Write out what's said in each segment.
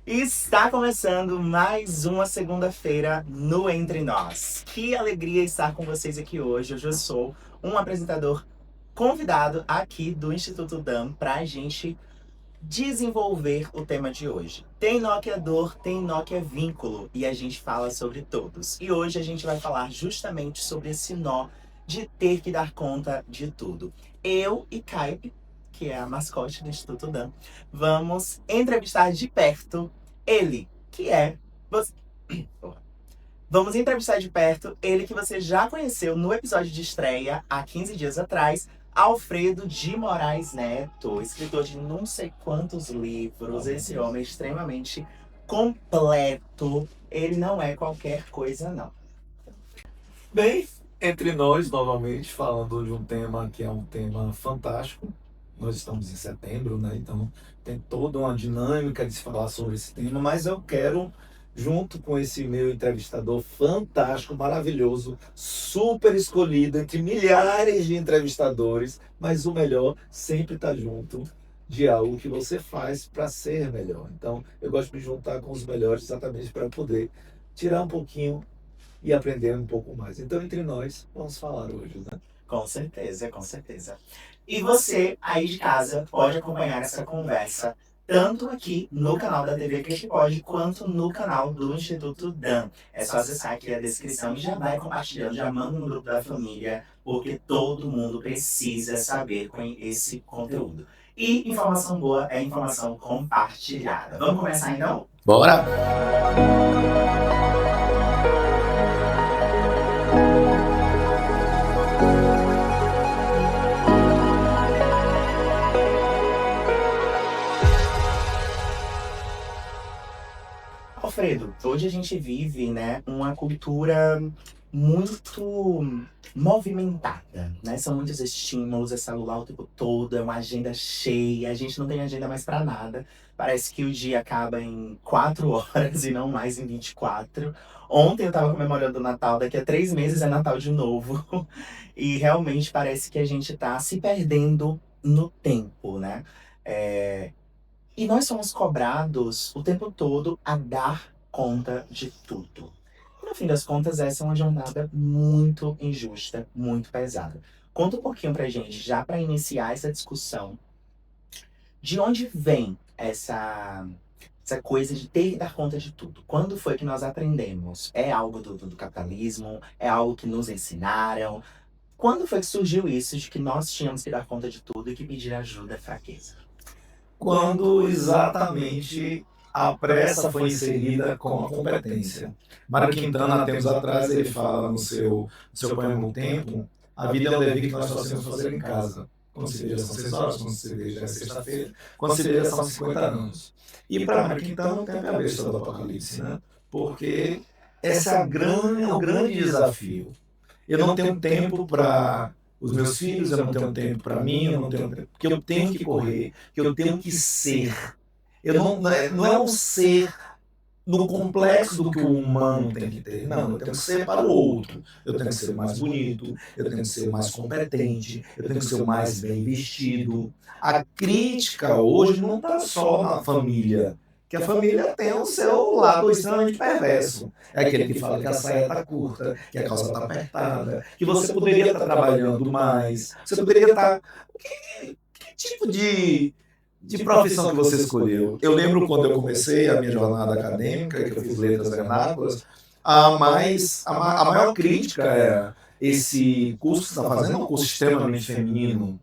Está começando mais uma segunda-feira no Entre Nós. Que alegria estar com vocês aqui hoje. Hoje eu sou um apresentador convidado aqui do Instituto DAM para a gente desenvolver o tema de hoje. Tem Nokia Dor, tem Nokia Vínculo e a gente fala sobre todos. E hoje a gente vai falar justamente sobre esse nó de ter que dar conta de tudo. Eu e Caio, que é a mascote do Instituto DAM, vamos entrevistar de perto ele, que é... Vamos entrevistar de perto ele que você já conheceu no episódio de estreia, há 15 dias atrás, Alfredo de Moraes Neto, escritor de não sei quantos livros. Esse homem é extremamente completo. Ele não é qualquer coisa, não. Bem, entre nós, novamente, falando de um tema que é um tema fantástico. Nós estamos em setembro, né? Então tem toda uma dinâmica de se falar sobre esse tema, mas eu quero, junto com esse meu entrevistador fantástico, maravilhoso, super escolhido entre milhares de entrevistadores, mas o melhor sempre está junto de algo que você faz para ser melhor. Então eu gosto de me juntar com os melhores exatamente para poder tirar um pouquinho e aprender um pouco mais. Então, entre nós, vamos falar hoje, né? Com certeza, com certeza. E você, aí de casa, pode acompanhar essa conversa tanto aqui no canal da TV Clique Pode, quanto no canal do Instituto DAM. É só acessar aqui a descrição e já vai compartilhando, já manda no grupo da família, porque todo mundo precisa saber com esse conteúdo. E informação boa é informação compartilhada. Vamos começar então? Bora! Alfredo, hoje a gente vive, né, uma cultura muito movimentada, né? São muitos estímulos, é celular o tempo todo, é uma agenda cheia, a gente não tem agenda mais pra nada. Parece que o dia acaba em 4 horas e não mais em 24. Ontem eu tava comemorando o Natal, daqui a 3 meses é Natal de novo. E realmente parece que a gente tá se perdendo no tempo, né? É, e nós somos cobrados o tempo todo a dar conta de tudo. E, no fim das contas, essa é uma jornada muito injusta, muito pesada. Conta um pouquinho pra gente, já para iniciar essa discussão, de onde vem essa coisa de ter que dar conta de tudo? Quando foi que nós aprendemos? É algo do capitalismo? É algo que nos ensinaram? Quando foi que surgiu isso de que nós tínhamos que dar conta de tudo e que pedir ajuda é fraqueza? Quando exatamente a pressa foi inserida com a competência. Mário Quintana, há tempos atrás, ele fala no seu poema O Tempo, a vida é um dever que nós só temos fazer em casa. Quando se veja são 6 horas, quando se veja é sexta-feira, quando se veja são 50 anos. E para Mário Quintana não tem a cabeça do Apocalipse, né? Porque esse é o grande desafio. Eu não tenho tempo para os meus filhos, eu não tenho tempo para mim, eu não tenho tempo, porque eu tenho que correr, que eu tenho que ser. Eu não é um ser no complexo do que o humano tem que ter. Não, eu tenho que ser para o outro. Eu tenho que ser o mais bonito, eu tenho que ser o mais competente, eu tenho que ser o mais bem vestido. A crítica hoje não está só na família, que a família tem o seu lado extremamente perverso. É aquele que fala que a saia está curta, que a calça está apertada, que você poderia estar trabalhando mais, você poderia estar... Que tipo de profissão que você escolheu? Eu lembro quando eu comecei a minha jornada acadêmica, que eu fiz letras vernáculas, a maior crítica era esse curso que você está fazendo é um curso extremamente feminino.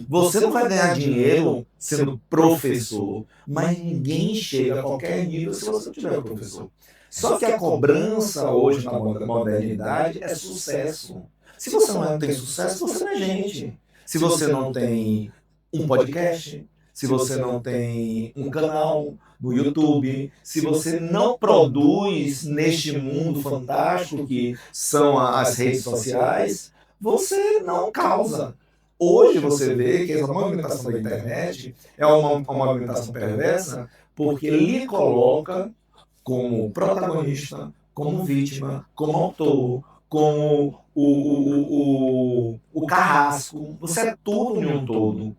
Você não vai ganhar dinheiro sendo professor, mas ninguém chega a qualquer nível se você não tiver professor. Só que a cobrança hoje na modernidade é sucesso. Se você não tem sucesso, você não é gente. Se você não tem um podcast, se você não tem um canal no YouTube, se você não produz neste mundo fantástico que são as redes sociais, você não causa. Hoje você vê que essa movimentação da internet é uma movimentação perversa porque lhe coloca como protagonista, como vítima, como autor, como o carrasco. Você é tudo em um todo.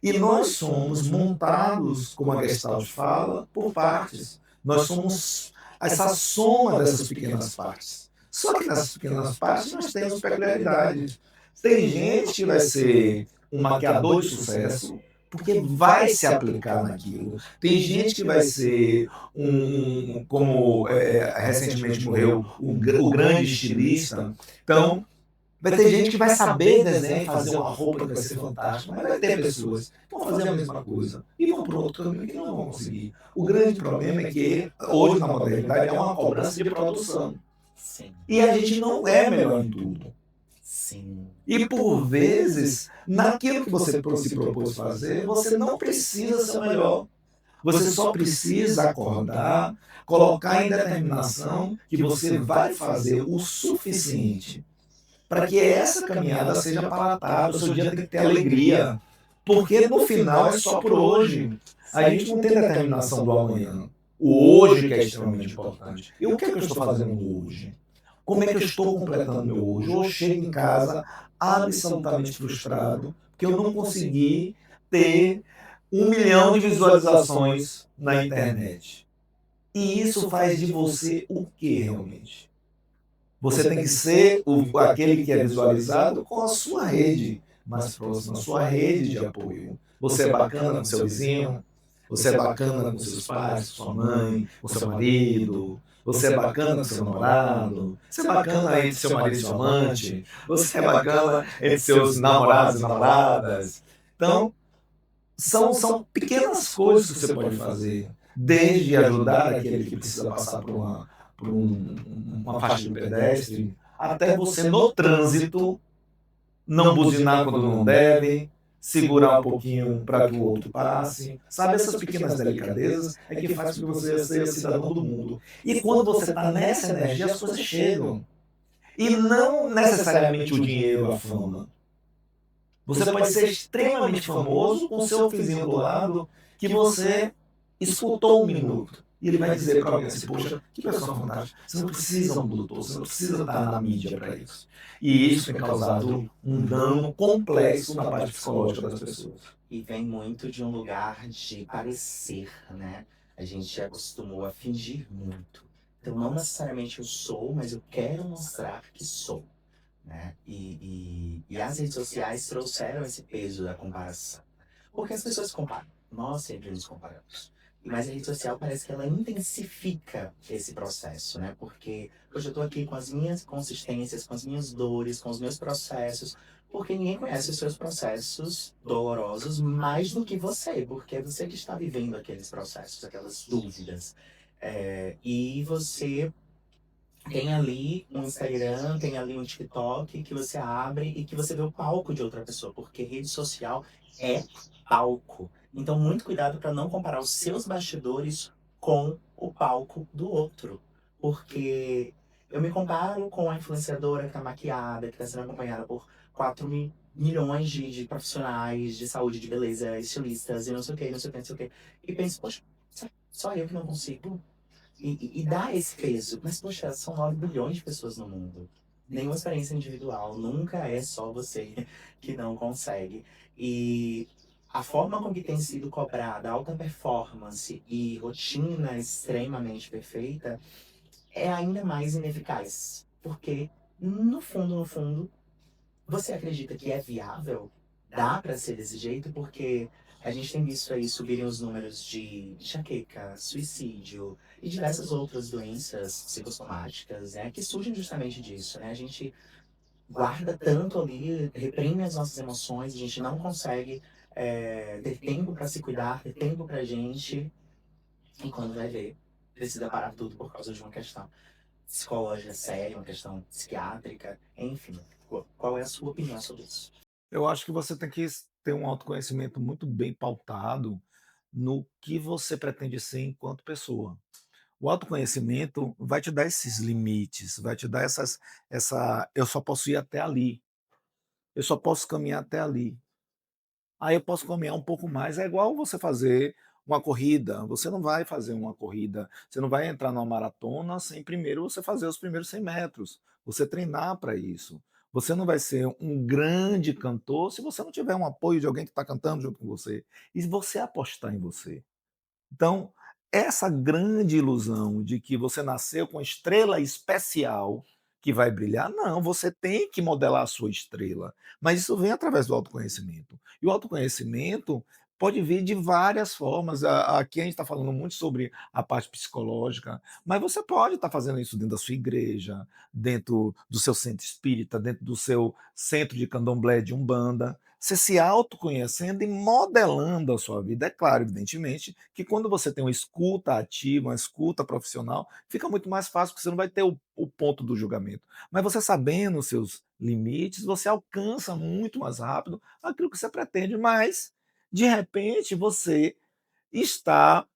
E nós somos montados, como a Gestalt fala, por partes. Nós somos essa soma dessas pequenas partes. Só que nessas pequenas partes nós temos peculiaridades. Tem gente que vai ser um maquiador de sucesso porque vai se aplicar naquilo. Tem gente que vai ser como recentemente morreu, o grande estilista. Então, vai ter gente que vai saber desenhar e fazer uma roupa que vai ser fantástica, mas vai ter pessoas que vão fazer a mesma coisa e vão para outro caminho que não vão conseguir. O grande problema é que hoje na modernidade é uma cobrança de produção. Sim, E a gente não é melhor em tudo. sim. E por vezes, naquilo que você se propôs fazer, você não precisa ser o melhor. Você só precisa acordar, colocar em determinação que você vai fazer o suficiente para que essa caminhada seja palatável, o seu dia tem que ter alegria. Porque no final é só por hoje. A gente não tem determinação do amanhã. O hoje que é extremamente importante. E o que é que eu estou fazendo no hoje? Como é que eu estou completando meu hoje? Hoje eu chego em casa absolutamente frustrado, porque eu não consegui ter 1 milhão de visualizações na internet. E isso faz de você o que realmente? Você tem que ser aquele que é visualizado com a sua rede mais próxima, a sua rede de apoio. Você é bacana com seu vizinho, você é bacana com seus pais, com sua mãe, com seu marido, você é bacana com seu namorado, você é bacana entre seu marido e seu amante, você é bacana entre seus namorados e namoradas. Então, são pequenas coisas que você pode fazer, desde ajudar aquele que precisa passar por uma faixa de pedestre, até você no trânsito não buzinar quando não deve, segurar um pouquinho para que o outro passe. Sabe, essas pequenas delicadezas é que faz com que você seja cidadão do mundo. E quando você está nessa energia, as coisas chegam. E não necessariamente o dinheiro, a fama. Você pode ser extremamente famoso com seu vizinho do lado que você escutou 1 minuto. E ele vai dizer para alguém assim, poxa, que pessoa fantástica. Você não precisa um produtor, você não precisa estar na mídia para isso. E isso tem causado um dano complexo na parte psicológica das pessoas. E vem muito de um lugar de parecer, né? A gente acostumou a fingir muito. Então, não necessariamente eu sou, mas eu quero mostrar que sou, né? E as redes sociais trouxeram esse peso da comparação. Porque as pessoas comparam. Nós sempre nos comparamos. Mas a rede social parece que ela intensifica esse processo, né? Porque hoje eu tô aqui com as minhas consistências, com as minhas dores, com os meus processos, porque ninguém conhece os seus processos dolorosos mais do que você, porque é você que está vivendo aqueles processos, aquelas dúvidas. E você tem ali um Instagram, tem ali um TikTok que você abre e que você vê o palco de outra pessoa, porque rede social é palco. Então, muito cuidado para não comparar os seus bastidores com o palco do outro. Porque eu me comparo com a influenciadora que está maquiada, que está sendo acompanhada por 4 milhões de profissionais de saúde, de beleza, estilistas e não sei o que, não sei o que, não sei o que. E penso, poxa, só eu que não consigo. E dá esse peso. Mas, poxa, são 9 bilhões de pessoas no mundo. Nenhuma experiência individual. Nunca é só você que não consegue. E a forma com que tem sido cobrada alta performance e rotina extremamente perfeita é ainda mais ineficaz. Porque, no fundo, você acredita que é viável? Dá para ser desse jeito? Porque a gente tem visto aí subirem os números de enxaqueca, suicídio e diversas outras doenças psicossomáticas, né, que surgem justamente disso, né? A gente guarda tanto ali, reprime as nossas emoções, a gente não consegue ter tempo para se cuidar, ter tempo pra gente, e quando vai ver, precisa parar tudo por causa de uma questão psicológica séria, uma questão psiquiátrica, enfim. Qual é a sua opinião sobre isso? Eu acho que você tem que ter um autoconhecimento muito bem pautado no que você pretende ser enquanto pessoa. O autoconhecimento vai te dar esses limites, vai te dar eu só posso ir até ali, eu só posso caminhar até ali. Aí eu posso caminhar um pouco mais, é igual você fazer uma corrida, você não vai fazer uma corrida, você não vai entrar numa maratona sem primeiro você fazer os primeiros 100 metros, você treinar para isso. Você não vai ser um grande cantor se você não tiver um apoio de alguém que está cantando junto com você. E se você apostar em você. Então, essa grande ilusão de que você nasceu com estrela especial que vai brilhar, não, você tem que modelar a sua estrela. Mas isso vem através do autoconhecimento. E o autoconhecimento pode vir de várias formas. Aqui a gente está falando muito sobre a parte psicológica, mas você pode estar fazendo isso dentro da sua igreja, dentro do seu centro espírita, dentro do seu centro de candomblé, de umbanda. Você se autoconhecendo e modelando a sua vida. É claro, evidentemente, que quando você tem uma escuta ativa, uma escuta profissional, fica muito mais fácil, porque você não vai ter o ponto do julgamento. Mas você sabendo os seus limites, você alcança muito mais rápido aquilo que você pretende, mas, de repente, você está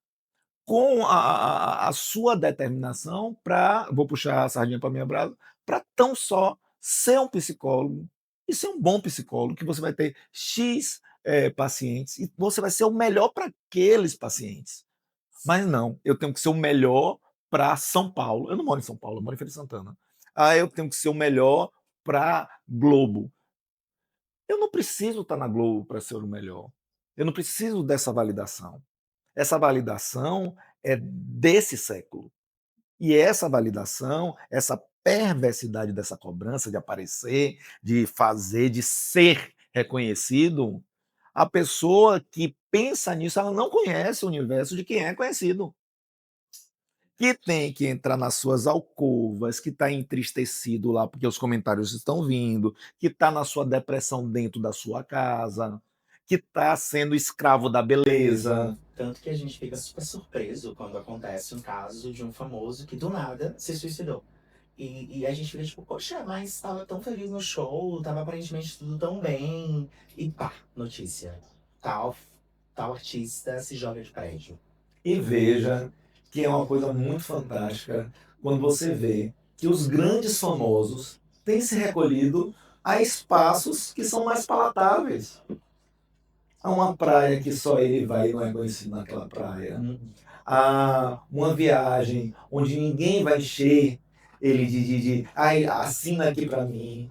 com a sua determinação para, vou puxar a sardinha para minha brasa, para tão só ser um psicólogo e ser um bom psicólogo, que você vai ter X, pacientes e você vai ser o melhor para aqueles pacientes. Mas não, eu tenho que ser o melhor para São Paulo. Eu não moro em São Paulo, eu moro em Feira de Santana. Ah, eu tenho que ser o melhor para Globo. Eu não preciso estar na Globo para ser o melhor. Eu não preciso dessa validação. Essa validação é desse século. E essa validação, essa perversidade dessa cobrança de aparecer, de fazer, de ser reconhecido, a pessoa que pensa nisso, ela não conhece o universo de quem é conhecido. Que tem que entrar nas suas alcovas, que está entristecido lá porque os comentários estão vindo, que está na sua depressão dentro da sua casa, que está sendo escravo da beleza. Tanto que a gente fica super surpreso quando acontece um caso de um famoso que do nada se suicidou. E a gente fica tipo, poxa, mas tava tão feliz no show, tava aparentemente tudo tão bem. E pá, notícia. Tal artista se joga de prédio. E veja que é uma coisa muito fantástica quando você vê que os grandes famosos têm se recolhido a espaços que são mais palatáveis. Há uma praia que só ele vai e não é conhecido naquela praia. Há uma viagem onde ninguém vai encher ele de ai, assina aqui pra mim.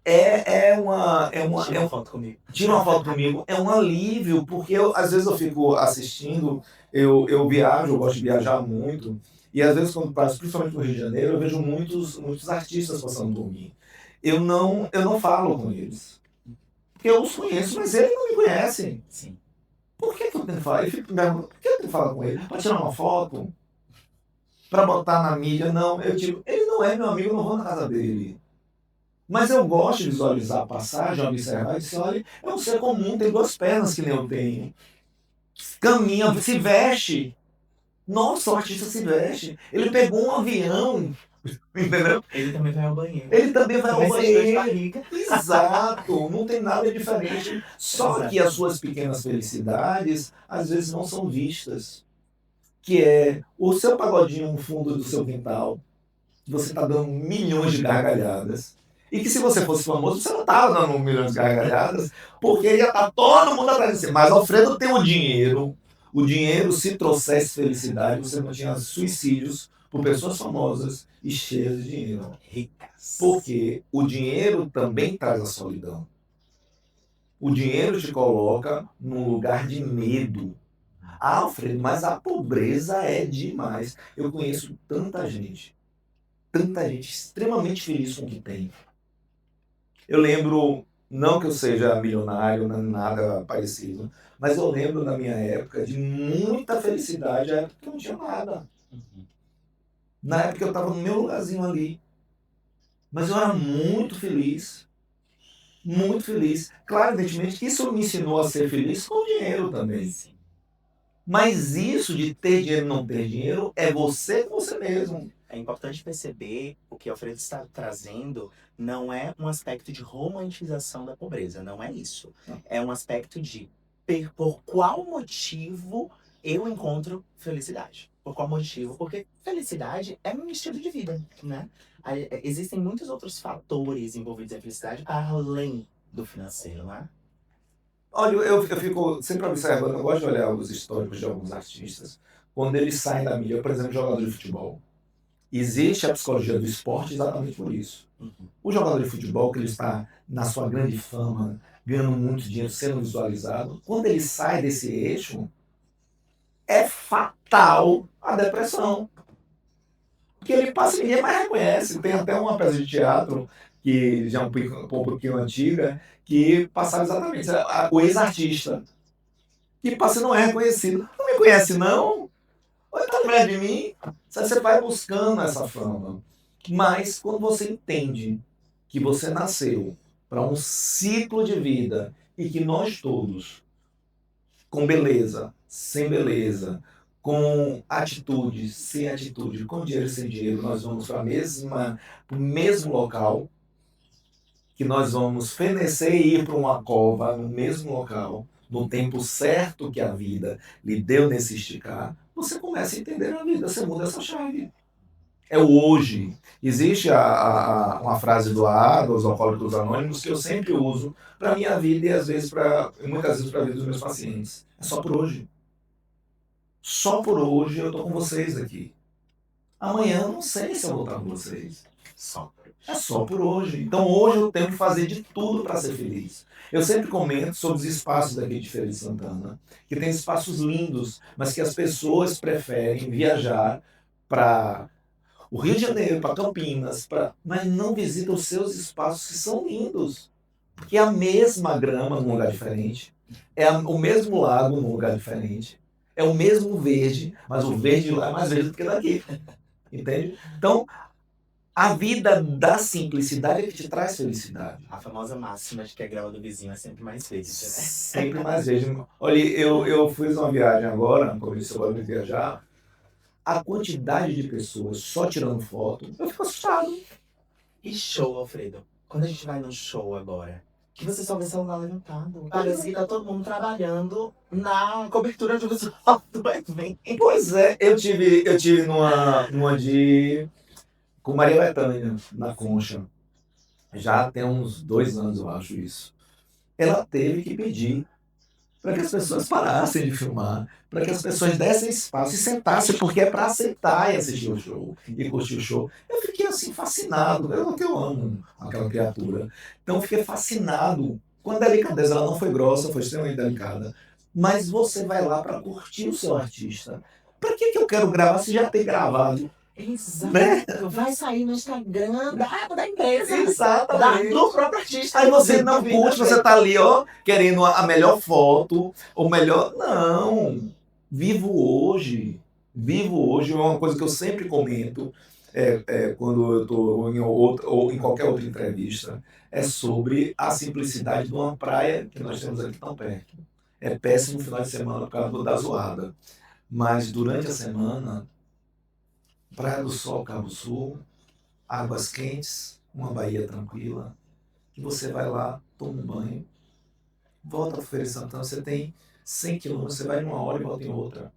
Tira uma foto comigo. Tira uma foto comigo, é um alívio, porque às vezes eu fico assistindo, eu viajo, eu gosto de viajar muito, e às vezes quando passo, principalmente no Rio de Janeiro, eu vejo muitos artistas passando por mim. Eu não falo com eles, porque eu os conheço, mas eles não me conhecem. Sim. Por que eu tenho que falar? Eu fico me perguntando, por que eu tenho que falar com ele? Para tirar uma foto? Para botar na mídia? Não, eu digo, ele não é meu amigo, eu não vou na casa dele. Mas eu gosto de visualizar a passagem, observar e dizer, olha, é um ser comum, tem duas pernas que nem eu tenho. Caminha, se veste. Nossa, o artista se veste. Ele pegou um avião, entendeu? Ele também vai ao banheiro. Ele também vai ao Também sente dor de banheiro. barriga. Exato, não tem nada diferente. Só Exato. que as suas pequenas felicidades, às vezes, não são vistas. Que é o seu pagodinho no fundo do seu quintal, que você está dando milhões de gargalhadas. E que se você fosse famoso, você não estava dando milhões de gargalhadas, porque ia estar todo mundo atrás de você. Mas Alfredo tem o dinheiro. O dinheiro, se trouxesse felicidade, você não tinha suicídios por pessoas famosas e cheias de dinheiro. Ricas. Porque o dinheiro também traz a solidão. O dinheiro te coloca num lugar de medo. Alfredo, mas a pobreza é demais. Eu conheço tanta gente extremamente feliz com o que tem. Eu lembro, não que eu seja milionário, nem nada parecido, mas eu lembro na minha época de muita felicidade, a época que eu não tinha nada. Na época eu estava no meu lugarzinho ali. Mas eu era muito feliz. Muito feliz. Claro, evidentemente, isso me ensinou a ser feliz com dinheiro também. Mas isso de ter dinheiro e não ter dinheiro é você com você mesmo. É importante perceber o que Alfredo está trazendo não é um aspecto de romantização da pobreza, não é isso. Não. É um aspecto de por qual motivo eu encontro felicidade. Por qual motivo? Porque felicidade é um estilo de vida, né? Existem muitos outros fatores envolvidos em felicidade além do financeiro, né? Olha, eu fico sempre observando, eu gosto de olhar os históricos de alguns artistas, quando eles saem da mídia, por exemplo, jogador de futebol. Existe a psicologia do esporte exatamente por isso. O jogador de futebol, que ele está na sua grande fama, ganhando muito dinheiro, sendo visualizado, quando ele sai desse eixo, é fatal a depressão. Porque ele passa e ninguém mais reconhece. Tem até uma peça de teatro, que já é um pouquinho antiga, que passava exatamente o ex-artista, que passa e não é reconhecido. Não me conhece, não? Olha, tá lembrando de mim? Você vai buscando essa fama. Mas quando você entende que você nasceu para um ciclo de vida e que nós todos, com beleza, sem beleza, com atitude, sem atitude, com dinheiro, sem dinheiro, nós vamos para o mesmo local, que nós vamos fenecer e ir para uma cova no mesmo local, no tempo certo que a vida lhe deu nesse esticar, você começa a entender a vida, você muda essa chave. É o hoje. Existe uma frase do AA, dos Alcoólicos Anônimos, que eu sempre uso para a minha vida e às vezes muitas vezes para a vida dos meus pacientes. É só por hoje. Só por hoje eu estou com vocês aqui. Amanhã eu não sei se eu vou estar com vocês. É só por hoje. Então hoje eu tenho que fazer de tudo para ser feliz. Eu sempre comento sobre os espaços daqui de Feira de Santana, que tem espaços lindos, mas que as pessoas preferem viajar para o Rio de Janeiro, para Campinas, mas não visitam os seus espaços que são lindos. Porque é a mesma grama num lugar diferente, o mesmo lago num lugar diferente, é o mesmo verde, mas o verde lá é mais verde do que daqui. Entende? Então, a vida da simplicidade é que te traz felicidade. A famosa máxima de que a grama do vizinho é sempre mais verde, né? Sempre mais verde. Olha, eu fiz uma viagem agora, como eu disse, eu gosto de viajar. A quantidade de pessoas só tirando foto, eu fico assustado. E show, Alfredo? Quando a gente vai num show agora, que você só vê celular levantado. Parece que tá todo mundo trabalhando na cobertura audiovisual do evento. Pois é, eu tive numa de... com Maria Bethânia, na Concha. Já tem uns 2 anos, eu acho isso. Ela teve que pedir para que as pessoas parassem de filmar, para que as pessoas dessem espaço e sentassem, porque é para aceitar e assistir o show, e curtir o show. Eu fiquei assim, fascinado, eu amo aquela criatura. Então eu fiquei fascinado com a delicadeza, ela não foi grossa, foi extremamente delicada, mas você vai lá para curtir o seu artista. Para que eu quero gravar se já tem gravado? Exato. Né? Vai sair no Instagram da empresa. Exatamente. Do próprio artista. Aí você não curte, você tá ali, ó, querendo a melhor foto, ou melhor... Não. Vivo hoje. Vivo hoje é uma coisa que eu sempre comento quando eu estou ou em qualquer outra entrevista. É sobre a simplicidade de uma praia que nós temos aqui tão perto. É péssimo final de semana por causa da zoada. Mas durante a semana... Praia do Sol, Cabo Sul, águas quentes, uma baía tranquila, que você vai lá, toma um banho, volta para Feira de Santana, você tem 100 quilômetros, você vai em 1 hora e volta em outra.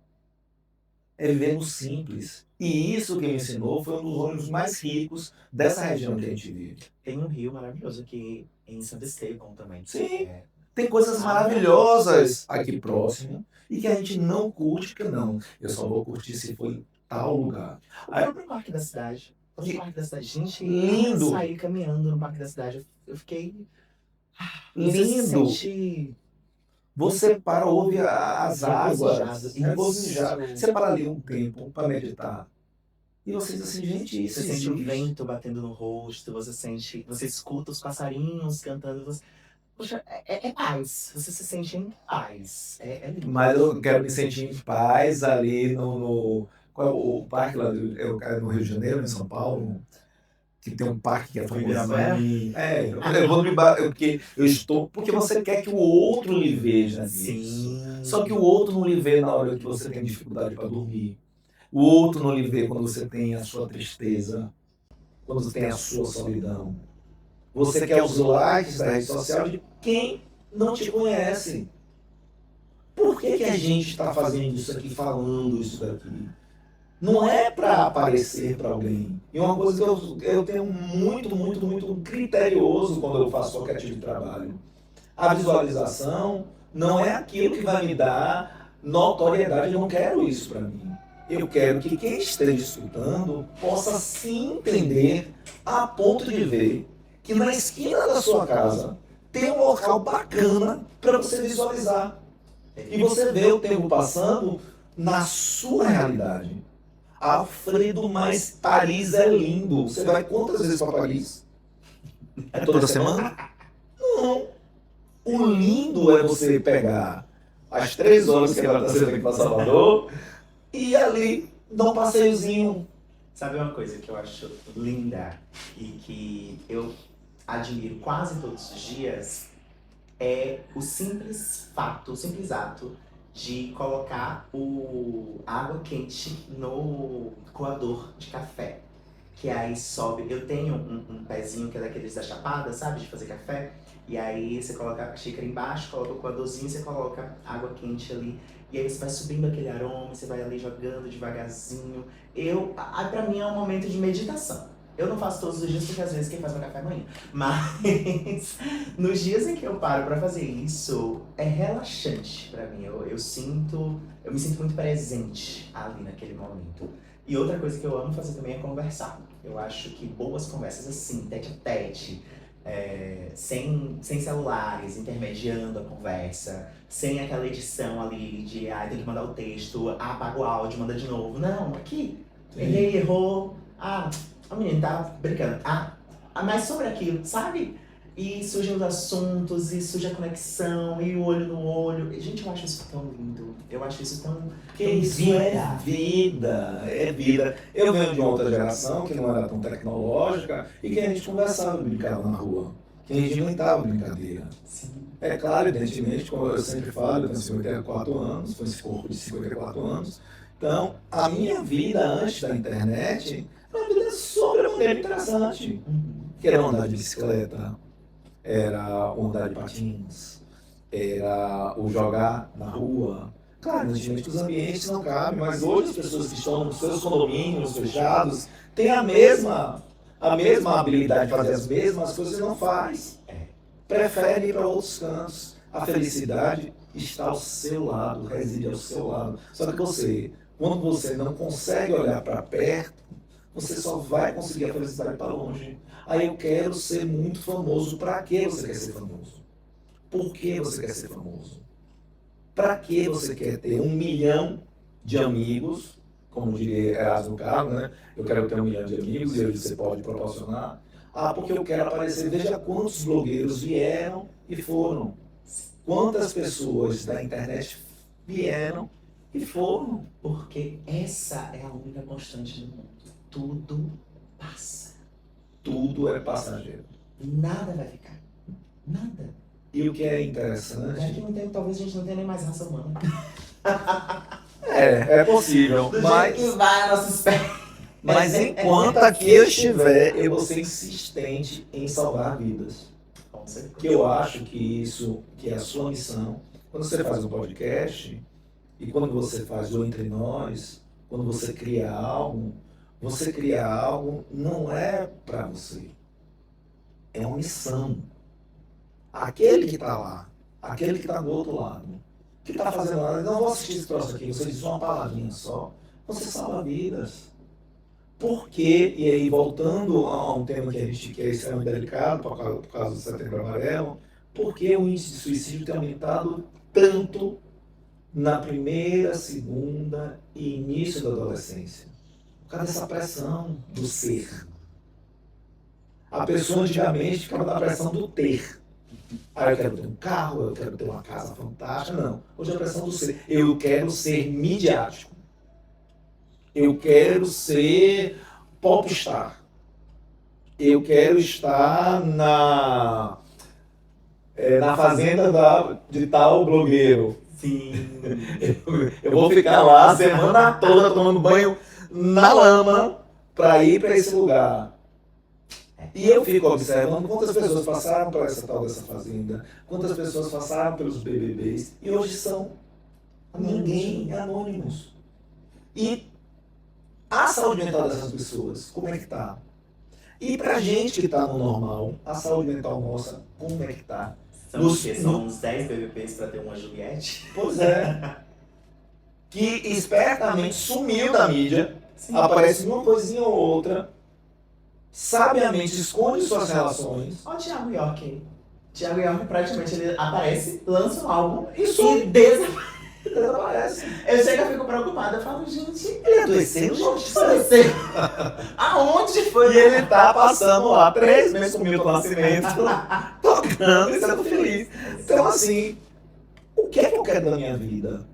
É viver no simples. E isso que me ensinou foi um dos ônibus mais ricos dessa região que a gente vive. Tem um rio maravilhoso aqui em Santo Estevão também. Sim, tem coisas maravilhosas aqui próximo e que a gente não curte, porque não, eu só vou curtir se for em tal lugar. O próprio Parque da Cidade. O Parque da Cidade. Gente, lindo. Sair caminhando no Parque da Cidade. Eu fiquei... Lindo. Você você para, ouve as águas. Você para ali um tempo para meditar. E você diz assim, gente, isso Você sente o vento batendo no rosto, você escuta os passarinhos cantando. Poxa, é paz. Você se sente em paz. É lindo. Mas eu quero me sentir em paz ali qual é o parque lá no Rio de Janeiro, em São Paulo, que tem um parque que é famoso. Eu vou no porque eu estou. Porque você quer que o outro lhe veja. Sim. Só que o outro não lhe vê na hora que você tem dificuldade para dormir. O outro não lhe vê quando você tem a sua tristeza, quando você tem a sua solidão. Você quer os likes da rede social de quem não te conhece. Por que a gente está fazendo isso aqui, falando isso daqui? Não é para aparecer para alguém. E uma coisa que eu tenho muito criterioso quando eu faço qualquer tipo de trabalho. A visualização não é aquilo que vai me dar notoriedade. Eu não quero isso para mim. Eu quero que quem esteja escutando possa se entender a ponto de ver que na esquina da sua casa tem um local bacana para você visualizar. E você vê o tempo passando na sua realidade. Alfredo, mas Paris é lindo. Você vai quantas vezes para Paris? É toda semana? Não. O lindo é você pegar as 3 horas que ela está sendo aqui para Salvador e ir ali dar um passeiozinho. Sabe uma coisa que eu acho linda e que eu admiro quase todos os dias? É o simples fato, o simples ato de colocar a água quente no coador de café. Que aí sobe. Eu tenho um pezinho que é daqueles da chapada, sabe? De fazer café. E aí você coloca a xícara embaixo, coloca o coadorzinho, você coloca água quente ali. E aí você vai subindo aquele aroma, você vai ali jogando devagarzinho. Pra mim é um momento de meditação. Eu não faço todos os dias, porque às vezes quem faz meu café é amanhã. Mas nos dias em que eu paro pra fazer isso, é relaxante pra mim. Eu me sinto muito presente ali naquele momento. E outra coisa que eu amo fazer também é conversar. Eu acho que boas conversas assim, tete a tete, sem celulares, intermediando a conversa, sem aquela edição ali de tem que mandar o texto, apaga o áudio, manda de novo. Não, aqui, errei, errou, a menina tá brincando, mas sobre aquilo, sabe? E surgem os assuntos, e surge a conexão, e o olho no olho. Gente, eu acho isso tão lindo. Eu acho isso tão Isso é vida, é vida. Eu venho de uma outra geração que não era tão tecnológica e que a gente conversava e brincava na rua. Que a gente inventava brincadeira. Sim. É claro, evidentemente, como eu sempre falo, eu tenho 54 anos, foi esse corpo de 54 anos. Então, a minha vida antes da internet era uma vida sobremaneira interessante. Que era andar de bicicleta, era o andar de patins, era o jogar na rua. Claro, evidentemente os ambientes não cabem, mas hoje as pessoas que estão nos seus condomínios fechados têm a mesma habilidade de fazer as mesmas coisas e não faz. Prefere ir para outros cantos. A felicidade está ao seu lado, reside ao seu lado. Só que quando você não consegue olhar para perto, você só vai conseguir a felicidade para longe. Aí eu quero ser muito famoso. Para que você quer ser famoso? Por que você quer ser famoso? Para que você quer ter 1 milhão de amigos? Como diria Erasmo Carlos, né? Eu quero ter 1 milhão de amigos e hoje você pode proporcionar. Porque eu quero aparecer. Veja quantos blogueiros vieram e foram. Quantas pessoas da internet vieram e foram. Porque essa é a única constante do mundo. Tudo passa. Tudo é passageiro. Nada vai ficar. Nada. E o que é interessante... Daqui a um tempo talvez a gente não tenha nem mais raça humana. É possível. Mas que vai a nossa espécie. Mas enquanto aqui eu estiver, eu vou ser insistente em salvar vidas. Com certeza. Porque eu acho que que é a sua missão. Quando você faz um podcast, e quando você faz o Entre Nós, quando você cria algo não é para você. É uma missão. Aquele que está lá, aquele que está do outro lado, que está fazendo nada, não vou assistir esse troço aqui, você diz uma palavrinha só, você salva vidas. Por quê? E aí, voltando a um tema que é extremamente delicado, por causa do Setembro Amarelo, por que o índice de suicídio tem aumentado tanto na primeira, segunda e início da adolescência? Por causa dessa pressão do ser. A pessoa antigamente ficava na pressão do ter. Eu quero ter um carro, eu quero ter uma casa fantástica. Não, hoje é a pressão do ser. Eu quero ser midiático. Eu quero ser popstar. Eu quero estar na fazenda de tal blogueiro. Sim. Eu vou ficar lá a semana toda tomando banho na lama para ir para esse lugar. E eu fico observando quantas pessoas passaram por essa tal dessa fazenda, quantas pessoas passaram pelos BBBs e hoje são ninguém anônimos. E a saúde mental dessas pessoas, como é que tá? E pra gente que tá no normal, a saúde mental nossa, como é que tá? São uns 10 BBBs pra ter uma Juliette? Pois é. que espertamente sumiu da mídia, Sim. aparece numa coisinha ou outra, sabiamente esconde suas relações. Olha o Thiago York. Thiago York praticamente ele aparece, lança um álbum E e desaparece. Eu chego e fico preocupada. Eu falo, gente, Ele adoeceu, gente. desapareceu. Aonde foi? E ele tá passando lá 3 meses com o Milton Nascimento, tocando e sendo feliz. Então, assim, o que é que eu quero da minha vida?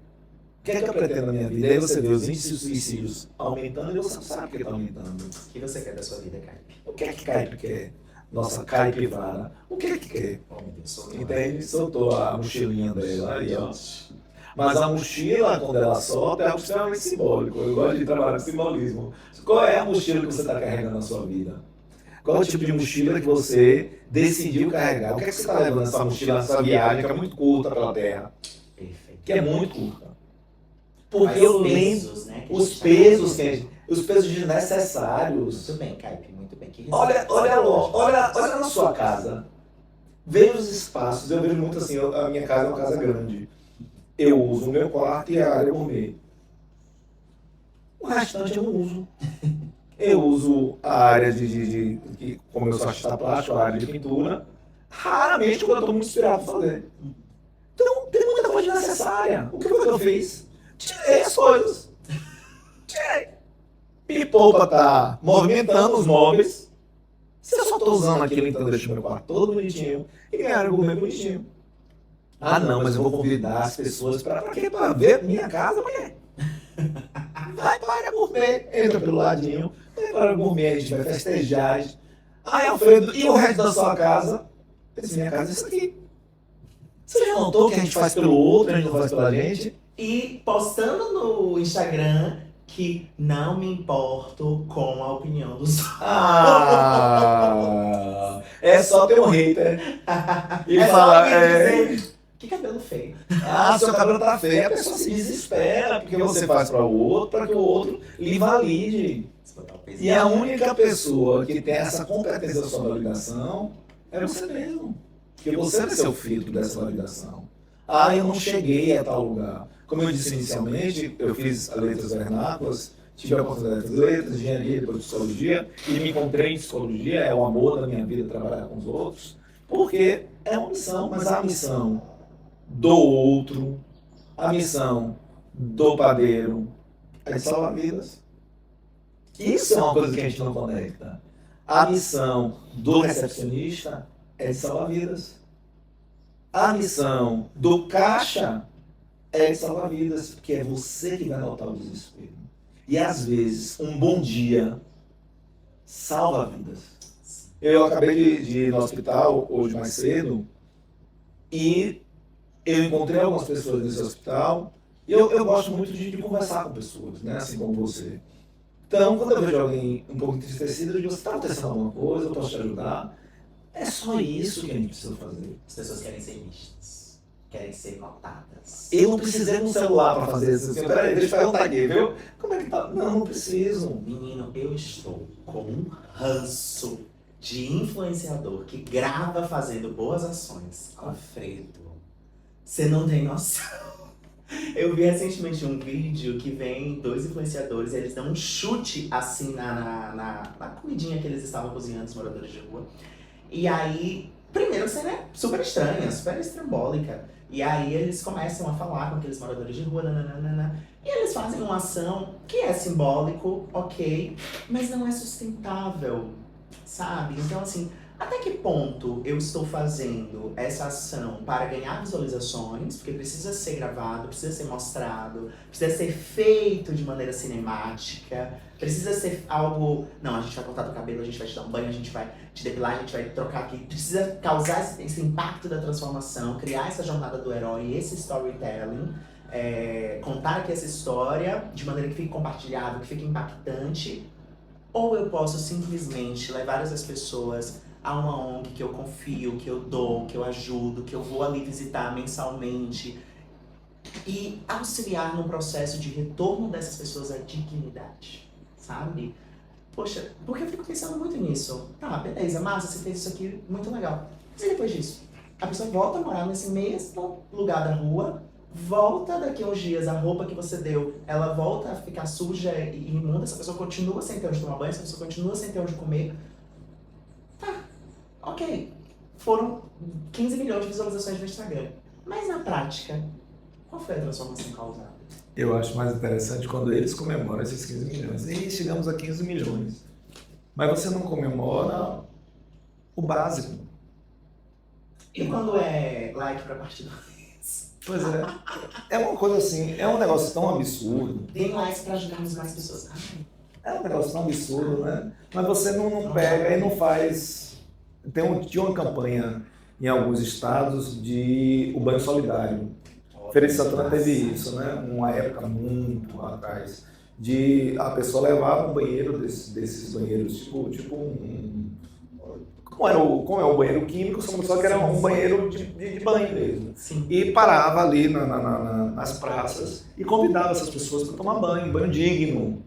O que é que eu pretendo da minha vida? E aí você vê os índices de suicídios aumentando e você não sabe por que tá aumentando. O que você quer da sua vida, Caipe? O que é que Caipe quer? Nossa caipivara. O que é que quer? Oh, meu Deus, soltou. Entende? Soltou a mochilinha dela aí, ó. Mas a mochila, quando ela solta, é algo extremamente simbólico. Eu gosto de trabalhar com simbolismo. Qual é a mochila que você está carregando na sua vida? Qual é o tipo de mochila que você decidiu carregar? O que é que você está levando nessa mochila, nessa viagem, que é muito curta pela Terra? Perfeito. Que é muito curta. Porque Mas eu os lembro pesos, né, que a os gente pesos, tá os pesos desnecessários. Muito bem, Caipe, muito bem. Que Olha na sua casa. Veja os espaços. Eu vejo muito assim, a minha casa é uma casa grande. Eu uso o meu quarto e a área gourmet. O restante eu não uso. Eu uso a área como eu sou artista plástico, a área de pintura. Raramente quando eu estou muito inspirado para fazer. Então tem muita coisa desnecessária. O que foi que eu fiz? Tirei as coisas. Tirei. Pipopa tá movimentando os móveis. Se eu só estou usando aquilo, então eu deixo meu quarto todo bonitinho e minha área gourmet bonitinho. Ah, não, mas eu vou convidar as pessoas para quê? Para ver minha casa? Pra quê? Vai para a área gourmet, entra pelo ladinho, vai para a área gourmet, a gente vai festejar. Ai, Alfredo, e o resto da sua casa? Eu disse, minha casa é isso aqui. Você já notou que a gente faz pelo outro, a gente não faz pela gente? E postando no Instagram que não me importo com a opinião dos outros. Ah, é só ter um hater. E É falar, só alguém dizer, que cabelo feio. ah, seu cabelo tá feio, a pessoa se desespera porque você faz para o outro, para que o outro lhe valide. E a única pessoa que tem essa competência da sua validação é você mesmo. Porque você vai ser o filtro dessa validação. Ah, eu não cheguei a tal lugar. Como eu disse inicialmente, eu fiz letras vernáculas, tive a oportunidade de fazer letras, engenharia, depois psicologia, e me encontrei em psicologia, é o amor da minha vida trabalhar com os outros, porque é uma missão, mas a missão do outro, a missão do padeiro é de salvar vidas. Isso é uma coisa que a gente não conecta. A missão do recepcionista é de salvar vidas. A missão do caixa é de salvar vidas, porque é você que vai notar o desespero. E às vezes, um bom dia salva vidas. Eu acabei de ir no hospital hoje mais cedo e eu encontrei algumas pessoas nesse hospital e eu gosto muito de conversar com pessoas, né? Assim como você. Então, quando eu vejo alguém um pouco entristecido, eu digo, você está acontecendo alguma coisa, eu posso te ajudar? É só isso que a gente precisa fazer. As pessoas querem ser vistas, querem ser notadas. Eu não precisei de um celular para fazer isso. Assim, peraí, deixa eu perguntar aqui, viu? Como é que tá? Não preciso. Menino, eu estou com um ranço de influenciador que grava fazendo boas ações. Alfredo, você não tem noção. Eu vi recentemente um vídeo que vem 2 influenciadores e eles dão um chute assim na comidinha que eles estavam cozinhando, os moradores de rua. E aí, primeiro a cena é super estranha, super estrambólica. E aí eles começam a falar com aqueles moradores de rua, nananana, e eles fazem uma ação que é simbólico, ok, mas não é sustentável, sabe? Então assim, até que ponto eu estou fazendo essa ação para ganhar visualizações, porque precisa ser gravado, precisa ser mostrado, precisa ser feito de maneira cinemática, precisa ser algo... Não, a gente vai cortar teu cabelo, a gente vai te dar um banho, a gente vai te depilar, a gente vai trocar aqui. Precisa causar esse impacto da transformação, criar essa jornada do herói, esse storytelling, contar aqui essa história de maneira que fique compartilhável, que fique impactante. Ou eu posso simplesmente levar essas pessoas a uma ONG que eu confio, que eu dou, que eu ajudo, que eu vou ali visitar mensalmente e auxiliar no processo de retorno dessas pessoas à dignidade, sabe? Poxa, porque eu fico pensando muito nisso. Tá, beleza, massa, você fez isso aqui, muito legal. Mas e depois disso? A pessoa volta a morar nesse mesmo lugar da rua, volta daqui a uns dias, a roupa que você deu, ela volta a ficar suja e imunda, essa pessoa continua sem ter onde tomar banho, essa pessoa continua sem ter onde comer. Tá, ok. Foram 15 milhões de visualizações no Instagram. Mas na prática, qual foi a transformação causada? Eu acho mais interessante quando eles comemoram esses 15 milhões. E chegamos a 15 milhões. Mas você não comemora o básico. E quando é like pra partida? Pois é. É uma coisa assim, é um negócio tão absurdo. Deem likes pra ajudarmos mais pessoas. É um negócio tão absurdo, né? Mas você não pega e não faz. Tinha uma campanha em alguns estados de o banho solidário. Feira de Santana teve isso, né? Uma época muito lá atrás. De a pessoa levava um banheiro desses banheiros, tipo um. Como é o banheiro químico, só que era um banheiro de banho mesmo. Sim. E parava ali nas praças e convidava essas pessoas para tomar banho digno,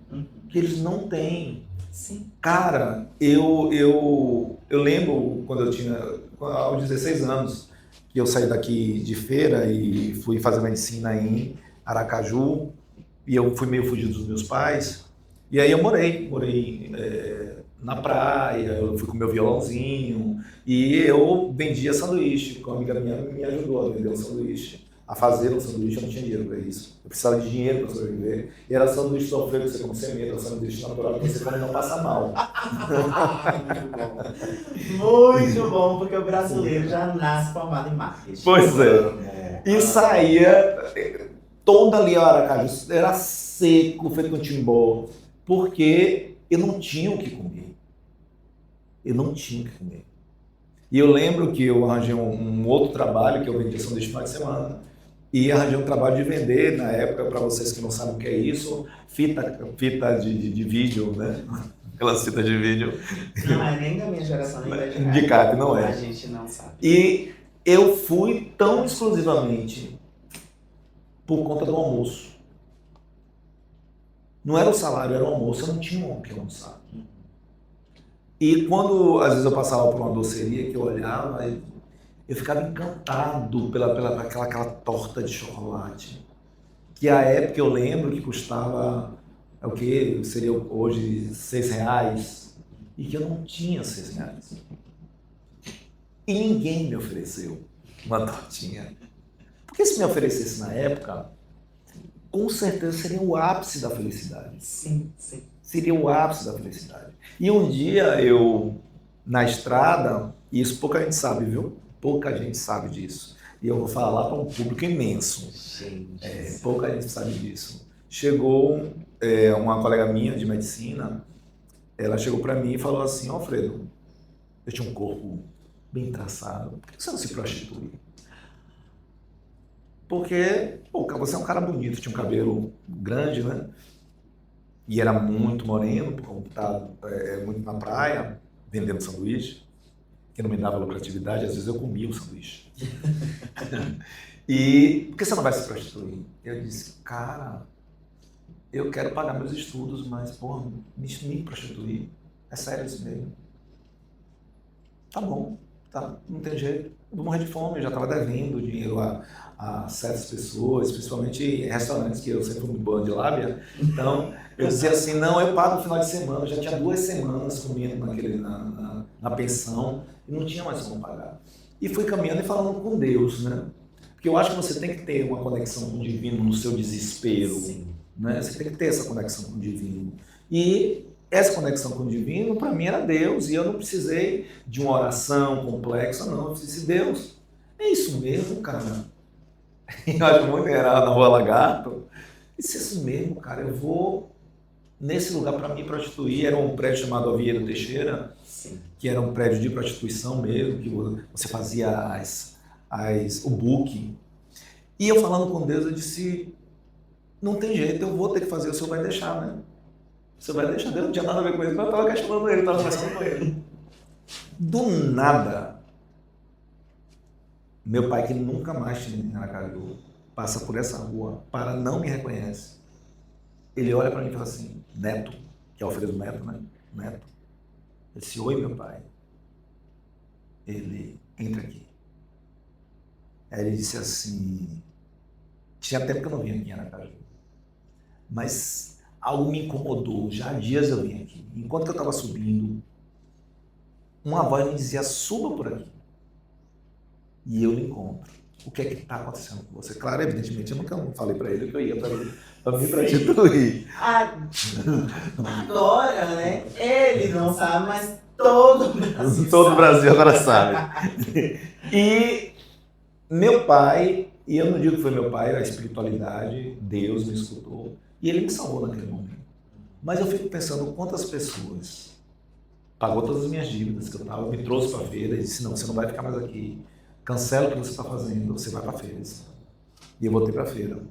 que eles não têm. Sim. Cara, eu lembro quando eu tinha, aos 16 anos, que eu saí daqui de Feira e fui fazer medicina em Aracaju, e eu fui meio fugido dos meus pais, e aí eu morei na praia, eu fui com meu violãozinho, e eu vendia sanduíche, porque uma amiga minha me ajudou a vender um sanduíche, a fazer um sanduíche, eu não tinha dinheiro para isso. Eu precisava de dinheiro para sobreviver. E era sanduíche sofrido, você come sem medo, sanduíche natural, que você come não passa mal. Muito bom, porque o brasileiro já nasce formado em marketing. Pois é. E saía toda ali a Aracaju, era seco, feito um timbó, porque eu não tinha o que comer. Eu não tinha o que comer. E eu lembro que eu arranjei um outro trabalho, que eu vendia sanduíche no final de semana, e arranjei um trabalho de vender, na época, para vocês que não sabem o que é isso, fita de vídeo, né? Aquelas fitas de vídeo. Não é nem da minha geração, nem da de De cap, não é. A gente não sabe. E eu fui tão exclusivamente por conta do almoço. Não era o salário, era o almoço, eu não tinha o que almoçar. E quando, às vezes, eu passava por uma doceria que eu olhava, eu ficava encantado pela aquela torta de chocolate. Que a época eu lembro que custava, o que seria hoje R$6, e que eu não tinha R$6. E ninguém me ofereceu uma tortinha. Porque se me oferecesse na época, com certeza seria o ápice da felicidade. Sim, sim. Seria o ápice da felicidade. E um dia eu, na estrada, e isso pouca gente sabe, viu? Pouca gente sabe disso. E eu vou falar para um público imenso. Pouca gente sabe disso. Chegou uma colega minha de medicina, ela chegou para mim e falou assim: Alfredo, eu tinha um corpo bem traçado, por que você não se prostitui? Porque, você é um cara bonito, tinha um cabelo grande, né? E era muito moreno, porque estava muito na praia, vendendo sanduíche, que não me dava lucratividade, às vezes eu comia o sanduíche. E por que você não vai se prostituir? Eu disse, cara, eu quero pagar meus estudos, mas, me prostituir. É sério isso mesmo. Tá bom, tá, não tem jeito. Eu vou morrer de fome, eu já estava devendo dinheiro a certas pessoas, principalmente em restaurantes, que eu sempre fui muito bom de lábia. Então, eu dizia assim, não, eu pago no final de semana. Eu já tinha 2 semanas comendo na pensão e não tinha mais como pagar. E fui caminhando e falando com Deus, né? Porque eu acho que você tem que ter uma conexão com o divino no seu desespero. Né? Você tem que ter essa conexão com o divino. E essa conexão com o divino, para mim, era Deus. E eu não precisei de uma oração complexa, não. Eu disse, Deus, é isso mesmo, cara? Eu acho muito era na Rua Lagarto. E se é isso mesmo, cara, eu vou nesse lugar para me prostituir. Era um prédio chamado Avieiro Teixeira, que era um prédio de prostituição mesmo, que você fazia o booking. E eu falando com Deus, eu disse, não tem jeito, eu vou ter que fazer, o senhor vai deixar, né? O senhor vai deixar, Deus não tinha nada a ver com isso, mas eu estava questionando ele, estava conversando com ele. Do nada, meu pai, que nunca mais tinha em Aracaju, passa por essa rua, não me reconhece. Ele olha para mim e fala assim, Neto, que é Alfredo Neto, né? Neto. Ele disse, oi, meu pai. Ele, entra aqui. Aí ele disse assim, Tinha tempo que eu não vinha aqui em Aracaju. Mas algo me incomodou. Já há dias eu vim aqui. Enquanto que eu estava subindo, uma voz me dizia, suba por aqui. E eu lhe encontro. O que é que está acontecendo com você? Claro, evidentemente, eu nunca falei para ele que eu ia para me prostituir. Agora, né? Ele não sabe, mas todo o Brasil Todo o Brasil agora sabe. E meu pai, e eu não digo que foi meu pai, era a espiritualidade, Deus me escutou, e ele me salvou naquele momento. Mas eu fico pensando quantas pessoas pagou todas as minhas dívidas que eu estava, me trouxe para a feira e disse, não, você não vai ficar mais aqui, cancela o que você está fazendo, você vai para a feira. E eu voltei para a feira.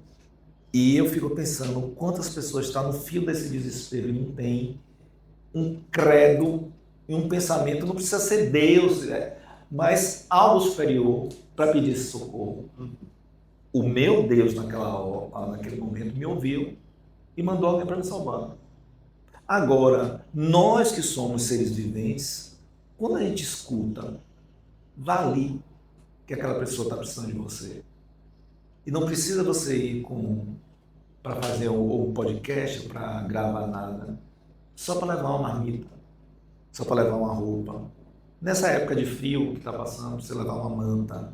E eu fico pensando quantas pessoas estão no fio desse desespero e não tem um credo e um pensamento, não precisa ser Deus, mas algo superior para pedir esse socorro. O meu Deus naquele momento me ouviu e mandou alguém para me salvar. Agora, nós que somos seres viventes, quando a gente escuta, vale que aquela pessoa está precisando de você. E não precisa você ir para fazer um podcast, para gravar nada. Só para levar uma marmita, só para levar uma roupa. Nessa época de frio que está passando, você levar uma manta,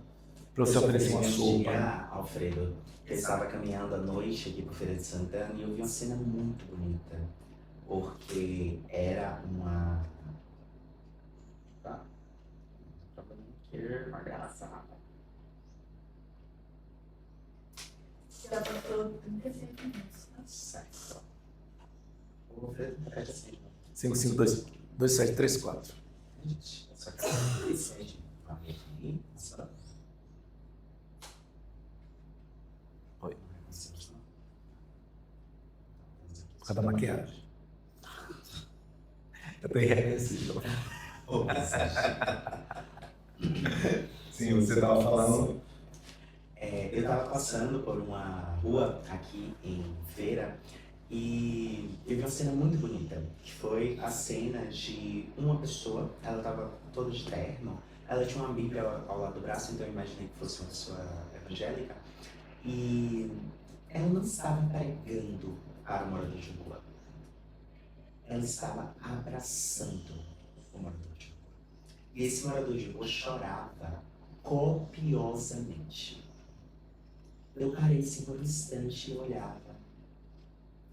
para você oferecer uma sopa. Alfredo, eu estava caminhando à noite aqui para Feira de Santana e eu vi uma cena muito bonita. Porque era uma... Tá. Uma graça. Já passou 36 minutos. Certo. O Alfredo repete assim. 552734. Gente, essa cara de sede. Oi. Por causa da maquiagem. Eu tô irreversível. Sim, você estava falando. Eu estava passando por uma rua aqui em Feira e eu vi uma cena muito bonita, que foi a cena de uma pessoa, ela estava toda de terno, ela tinha uma Bíblia ao lado do braço, então eu imaginei que fosse uma pessoa evangélica, e ela não estava pregando para o morador de rua, ela estava abraçando o morador de rua. E esse morador de rua chorava copiosamente. Eu parei assim por um instante e olhava.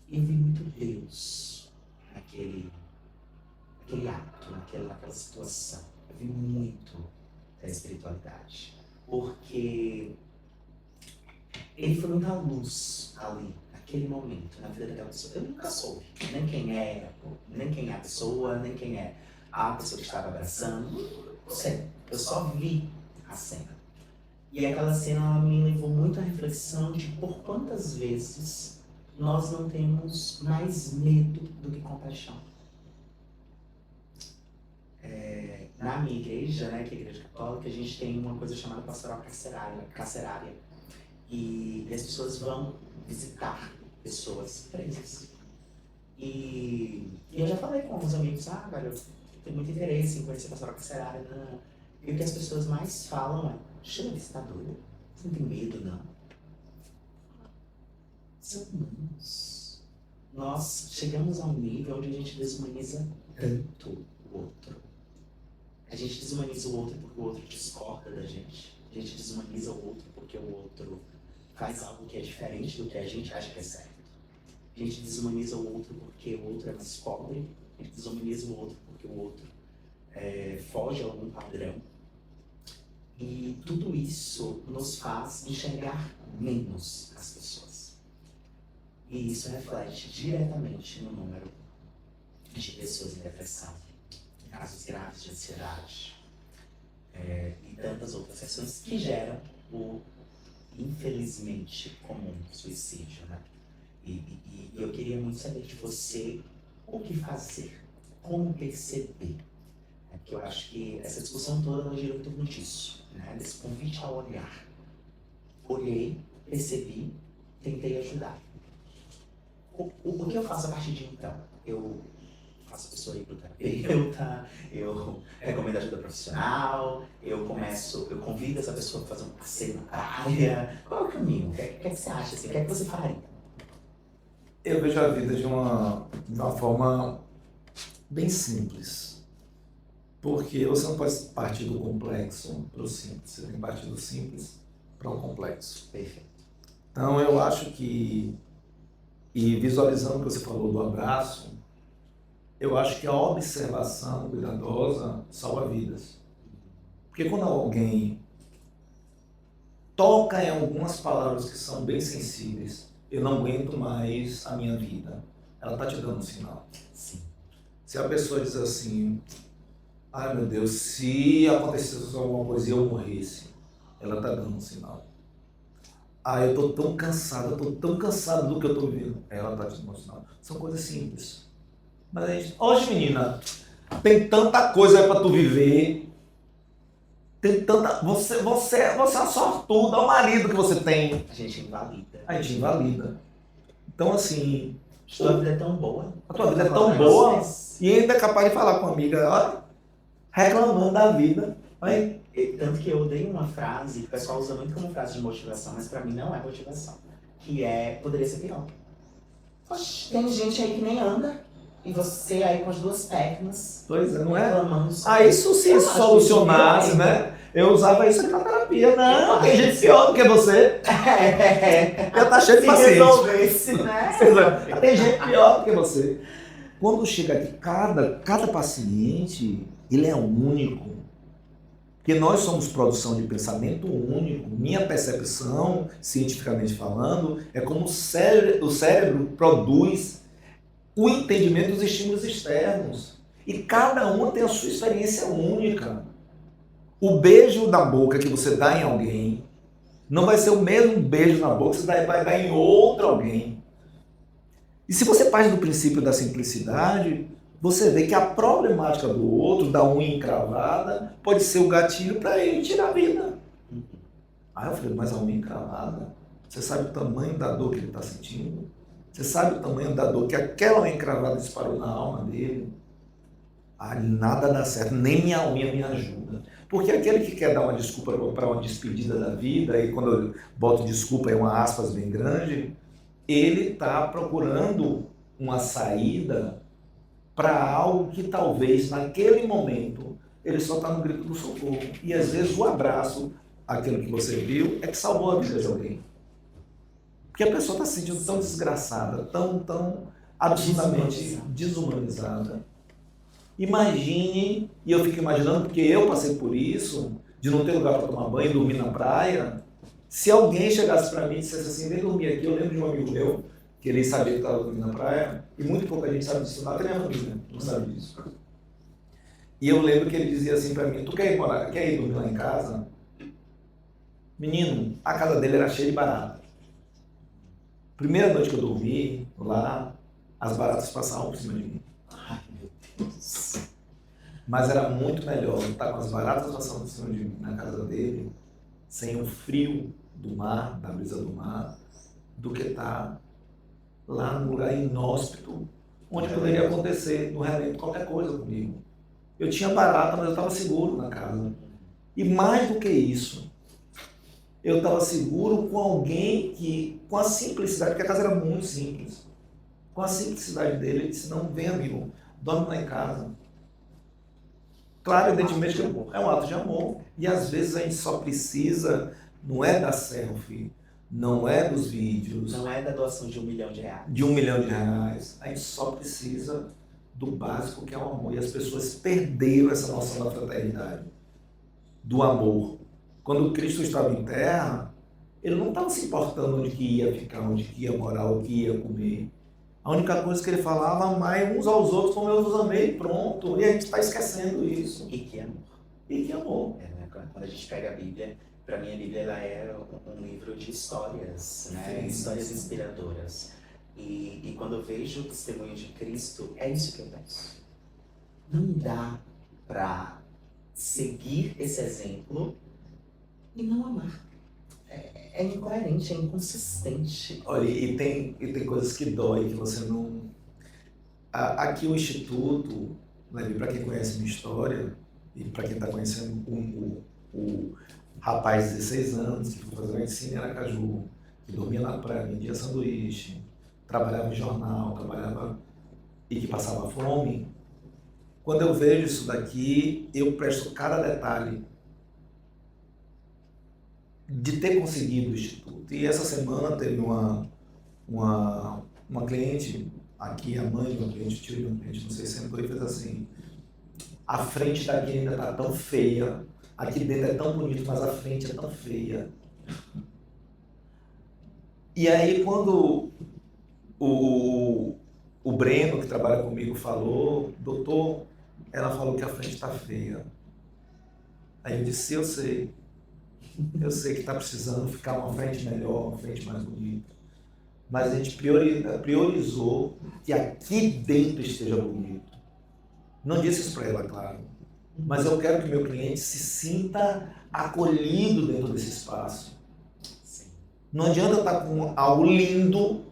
E vi muito Deus naquele ato, naquela situação. Eu vi muito da espiritualidade. Porque ele foi muita luz ali, naquele momento, na vida daquela pessoa. Eu nunca soube nem quem é a pessoa, nem quem é a pessoa que estava abraçando. Não sei, eu só vi a cena. E aquela cena ela me levou muito à reflexão de por quantas vezes nós não temos mais medo do que compaixão. Na minha igreja, né, que é a igreja católica, a gente tem uma coisa chamada pastoral carcerária. E as pessoas vão visitar pessoas presas. E eu já falei com alguns amigos, velho, eu tenho muito interesse em conhecer pastoral carcerária. Não. E o que as pessoas mais falam é, chega, você tá doido? Você não tem medo, não? São humanos. Nós chegamos a um nível onde a gente desumaniza tanto o outro. A gente desumaniza o outro porque o outro discorda da gente. A gente desumaniza o outro porque o outro faz algo que é diferente do que a gente acha que é certo. A gente desumaniza o outro porque o outro é mais pobre. A gente desumaniza o outro porque o outro foge a algum padrão. E tudo isso nos faz enxergar menos as pessoas. E isso reflete diretamente no número de pessoas em depressão, casos graves de ansiedade e tantas outras questões que geram o, infelizmente, comum suicídio, né? E eu queria muito saber de você o que fazer, como perceber. Porque eu acho que essa discussão toda ela gira em torno disso, né? Desse convite ao olhar. Olhei, percebi, tentei ajudar. O que eu faço a partir de então? Eu faço a pessoa ir pro terapeuta, eu recomendo ajuda profissional, eu convido essa pessoa para fazer um passeio na praia. Qual é o caminho? O que você acha assim? O que é que você faria? Eu vejo a vida de uma forma bem simples. Porque você não pode partir do complexo para o simples, você tem que partir do simples para o complexo. Perfeito. Então eu acho que, e visualizando o que você falou do abraço, eu acho que a observação cuidadosa salva vidas. Porque quando alguém toca em algumas palavras que são bem sensíveis, eu não aguento mais a minha vida. Ela está te dando um sinal. Sim. Se a pessoa diz assim, ai meu Deus, se acontecesse alguma coisa e eu morresse, ela está dando um sinal. Ah, eu tô tão cansado do que eu tô vivendo. Ela tá te dando um sinal. São coisas simples. Mas a gente, hoje menina, tem tanta coisa para tu viver. Tem tanta. Você é uma sortuda, é o marido que você tem. A gente invalida. A gente invalida. Então assim. A tua vida é tão boa. A tua vida é tão boa. E ainda é capaz de falar com a amiga, olha, reclamando da vida. Aí, Tanto que eu dei uma frase, que o pessoal usa muito como frase de motivação, mas pra mim não é motivação. Que é, poderia ser pior. Oxe, tem gente aí que nem anda. E você aí com as duas pernas. pois é, não é? Reclamando só. Ah, isso se Eu acho solucionasse, isso né? Eu usava isso aqui na terapia. Não, Eu tem acho gente isso. pior do que você. Já tá cheio de Se paciente. resolvesse, né? Tem gente pior do que você. Quando chega aqui, cada paciente, ele é único. Porque nós somos produção de pensamento único. Minha percepção, cientificamente falando, é como o cérebro produz o entendimento dos estímulos externos. E cada um tem a sua experiência única. O beijo na boca que você dá em alguém não vai ser o mesmo beijo na boca que você vai dar em outro alguém. E se você parte do princípio da simplicidade, você vê que a problemática do outro, da unha encravada, pode ser o gatilho para ele tirar a vida. Aí eu falei, mas a unha encravada, você sabe o tamanho da dor que ele está sentindo? Você sabe o tamanho da dor que aquela unha encravada disparou na alma dele? Ah, nada dá certo, nem minha unha me ajuda. Porque aquele que quer dar uma desculpa para uma despedida da vida, e quando eu boto desculpa é uma aspas bem grande, ele está procurando uma saída para algo que talvez naquele momento ele só está no grito do socorro. E às vezes o abraço, aquilo que você viu, é que salvou a vida de alguém. Porque a pessoa está se sentindo tão desgraçada, tão absurdamente desumanizada. Imagine, e eu fico imaginando, porque eu passei por isso, de não ter lugar para tomar banho, dormir na praia. Se alguém chegasse para mim e dissesse assim, vem dormir aqui, eu lembro de um amigo meu, que ele sabia que estava dormindo na praia, e muito pouca gente sabe disso, até minha família não sabe disso. E eu lembro que ele dizia assim para mim, tu quer ir dormir lá em casa? Menino, a casa dele era cheia de barata. Primeira noite que eu dormi lá, as baratas passavam por cima de mim. Ai, meu Deus. Mas era muito melhor estar com as baratas passando por cima de mim na casa dele, sem o frio do mar, da brisa do mar, do que estar lá num lugar inóspito, onde poderia acontecer, no relento, qualquer coisa comigo. Eu tinha barata, mas eu estava seguro na casa. E mais do que isso, eu estava seguro com alguém que, com a simplicidade, porque a casa era muito simples, com a simplicidade dele, ele disse, não, vem amigo, dorme lá em casa. Claro, evidentemente que é um ato de amor. E às vezes a gente só precisa, não é da selfie, não é dos vídeos, Não é da doação de R$1 milhão. de R$1 milhão. A gente só precisa do básico, que é o amor. E as pessoas perderam essa noção da fraternidade, do amor. Quando Cristo estava em terra, ele não estava se importando onde que ia ficar, onde que ia morar, o que ia comer. A única coisa que ele falava, amai uns aos outros como eu os amei, pronto. E a gente está esquecendo isso. E que amor. E que amor. Né? Quando a gente pega a Bíblia, para mim a Bíblia ela é um livro de histórias, né? Sim, Histórias sim. inspiradoras. E quando eu vejo o testemunho de Cristo, é isso que eu penso. Não dá para seguir esse exemplo e não amar. É incoerente, é inconsistente. Olha, e tem coisas que dói, que você não... Aqui o Instituto, né, para quem conhece minha história, e para quem está conhecendo o rapaz de 16 anos, que foi fazer medicina em Aracaju, que dormia na praia, vendia sanduíche, trabalhava em jornal, e que passava fome, quando eu vejo isso daqui, eu presto cada detalhe de ter conseguido o Instituto. E essa semana teve uma cliente, aqui a mãe de uma cliente, tio de uma cliente, não sei se sentou e fez assim: a frente daqui ainda está tão feia, aqui dentro é tão bonito, mas a frente é tão feia. E aí quando o Breno, que trabalha comigo, falou: doutor, ela falou que a frente está feia. Aí eu disse: eu sei que está precisando ficar uma frente melhor, uma frente mais bonita. Mas a gente priorizou que aqui dentro esteja bonito. Não disse isso para ela, claro. Mas eu quero que meu cliente se sinta acolhido dentro desse espaço. Sim. Não adianta eu estar com algo lindo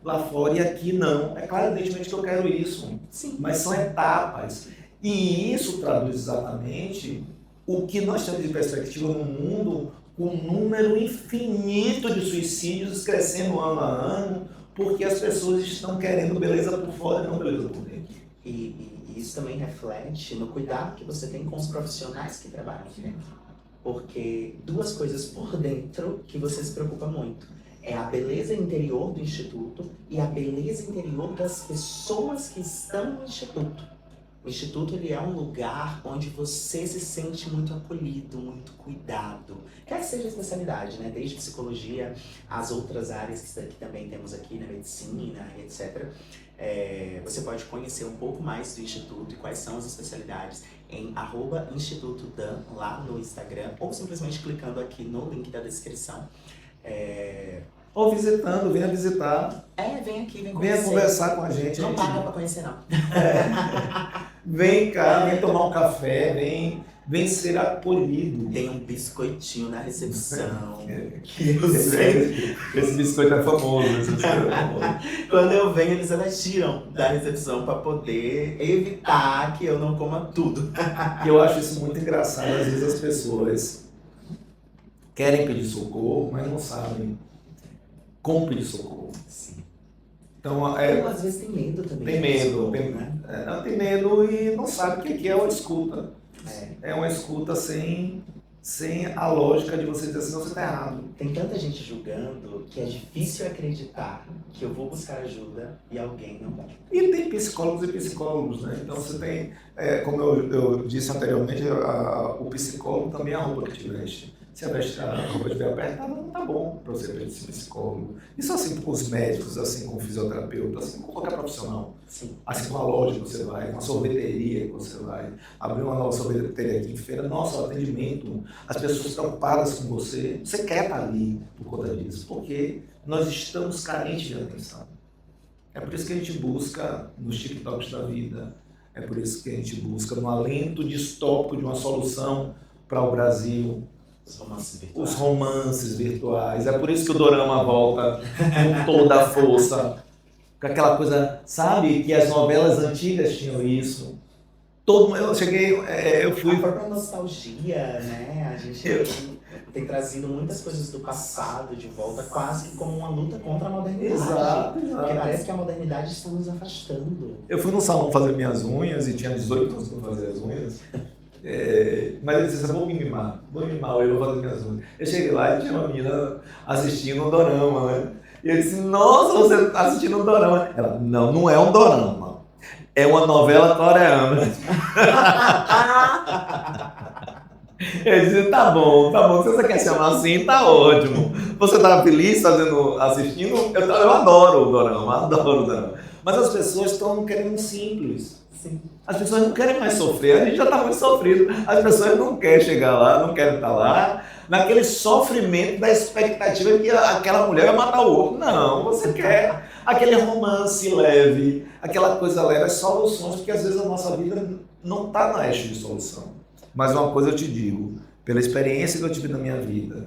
Lá fora e aqui não. É claro, evidentemente que eu quero isso. Sim. Mas são etapas. E isso traduz exatamente o que nós temos de perspectiva no mundo, com um número infinito de suicídios crescendo ano a ano, porque as pessoas estão querendo beleza por fora e não beleza por dentro. E isso também reflete no cuidado que você tem com os profissionais que trabalham aqui dentro. Porque duas coisas por dentro que você se preocupa muito. É a beleza interior do Instituto e a beleza interior das pessoas que estão no Instituto. O Instituto, ele é um lugar onde você se sente muito acolhido, muito cuidado. Quer que seja a especialidade, né? Desde psicologia, as outras áreas que também temos aqui, na medicina, etc. Você pode conhecer um pouco mais do Instituto e quais são as especialidades em @InstitutoDan, lá no Instagram, ou simplesmente clicando aqui no link da descrição. Ou visitando, venha visitar. Vem aqui, vem conhecer. Venha conversar com a gente. Não paga pra conhecer, não. Vem cá, vem tomar um café, vem ser acolhido. Tem um biscoitinho na recepção. Esse biscoito é famoso. Quando eu venho, eles tiram da recepção para poder evitar que eu não coma tudo. E eu acho isso muito engraçado. Às vezes as pessoas querem pedir socorro, mas não sabem como pedir socorro. Sim. Então, às vezes tem medo também. Tem medo, socorro, tem, né? Tem medo e não sabe o que é uma escuta. É uma escuta sem a lógica de você dizer assim: não, você está errado. Tem tanta gente julgando que é difícil acreditar que eu vou buscar ajuda e alguém não vai. E tem psicólogos e psicólogos, né? Então você tem, como eu disse anteriormente, o psicólogo também é a roupa que te veste. Se a roupa estiver apertada, não tá bom para você ser psicólogo. Isso assim com os médicos, assim com o fisioterapeuta, assim com qualquer profissional. Sim. Assim com a loja que você vai, com a sorveteria que você vai. Abrir uma nova sorveteria aqui em feira, nossa, o atendimento, as pessoas preocupadas com você. Você quer estar ali por conta disso, porque nós estamos carentes de atenção. É por isso que a gente busca nos TikToks da vida, é por isso que a gente busca no alento distópico de uma solução para o Brasil. Os romances virtuais. É por isso que o dorama volta com toda a força. Com aquela coisa, sabe, que as novelas antigas tinham isso. Eu fui... A própria nostalgia, né? A gente tem trazido muitas coisas do passado de volta, quase que como uma luta contra a modernidade. Exato. Porque parece que a modernidade está nos afastando. Eu fui no salão fazer minhas unhas e tinha 18 anos para fazer as unhas. Mas eu disse: vou me mimar, eu vou fazer minhas unhas. Eu cheguei lá e tinha uma menina assistindo um dorama, né? E eu disse: nossa, você está assistindo um dorama? Ela: não é um dorama, é uma novela coreana. Eu disse: tá bom, se você quer chamar assim, tá ótimo. Você tá feliz assistindo? Eu adoro o dorama. Mas as pessoas estão querendo simples. Sim. As pessoas não querem mais sofrer, a gente já está muito sofrido. As pessoas não querem chegar lá, não querem estar lá, naquele sofrimento da expectativa que aquela mulher vai matar o outro. Não, você quer aquele romance leve, aquela coisa leve, as soluções, porque às vezes a nossa vida não está na eixo de solução. Mas uma coisa eu te digo, pela experiência que eu tive na minha vida,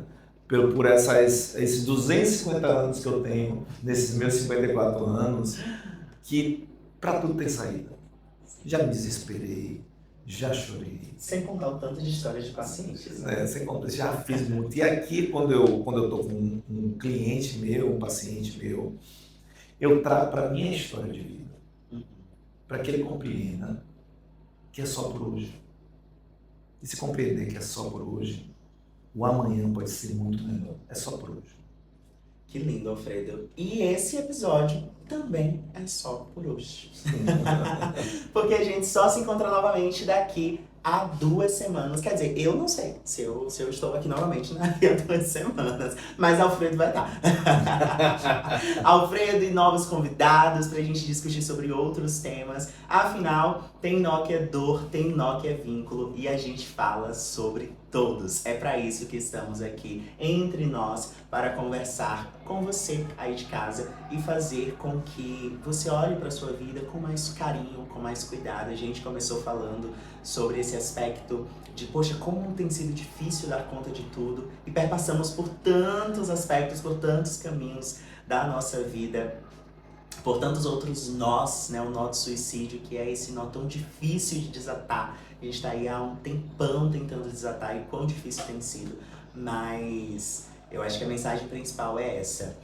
por esses 250 anos que eu tenho, nesses meus 54 anos, que para tudo ter saída. Já me desesperei, já chorei. Sem contar o tanto de histórias de pacientes, né? Sem contar, já fiz muito. E aqui, quando eu estou com um cliente meu, um paciente meu, eu trago para a minha história de vida, para que ele compreenda que é só por hoje. E se compreender que é só por hoje, o amanhã pode ser muito melhor. É só por hoje. Que lindo, Alfredo. E esse episódio também é só por hoje. Porque a gente só se encontra novamente daqui a 2 semanas. Quer dizer, eu não sei se eu estou aqui novamente daqui a 2 semanas. Mas Alfredo vai estar. Alfredo e novos convidados pra gente discutir sobre outros temas. Afinal, tem nó que é dor, tem nó que é vínculo. E a gente fala sobre todos. É pra isso que estamos aqui entre nós, para conversar com você aí de casa e fazer com que você olhe para sua vida com mais carinho, com mais cuidado. A gente começou falando sobre esse aspecto de, poxa, como tem sido difícil dar conta de tudo, e perpassamos por tantos aspectos, por tantos caminhos da nossa vida, por tantos outros nós, né? O nó do suicídio, que é esse nó tão difícil de desatar. A gente tá aí há um tempão tentando desatar, e quão difícil tem sido. Mas eu acho que a mensagem principal é essa.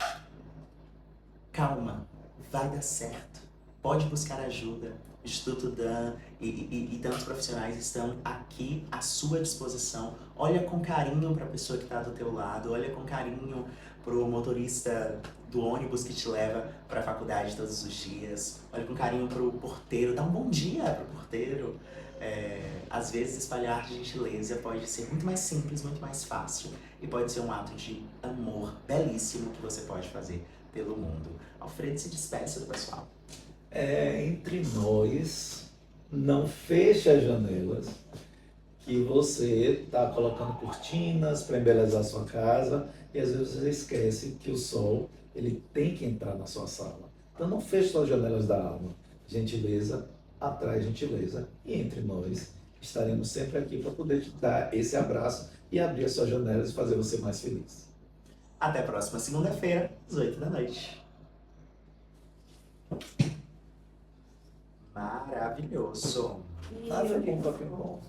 Calma, vai dar certo. Pode buscar ajuda. O Instituto Dan e tantos profissionais estão aqui à sua disposição. Olha com carinho para a pessoa que está do teu lado. Olha com carinho para o motorista do ônibus que te leva para a faculdade todos os dias. Olha com carinho para o porteiro. Dá um bom dia para o porteiro. Às vezes espalhar gentileza pode ser muito mais simples, muito mais fácil. E pode ser um ato de amor belíssimo que você pode fazer pelo mundo. Alfredo, se despeça do pessoal. Entre nós, não feche as janelas, que você está colocando cortinas para embelezar a sua casa, e às vezes você esquece que o sol ele tem que entrar na sua sala. Então não feche as janelas da alma. Gentileza atrai gentileza, e entre nós estaremos sempre aqui para poder te dar esse abraço e abrir as suas janelas e fazer você mais feliz. Até a próxima segunda-feira, às 8 da noite. Maravilhoso. Nada bom, bom.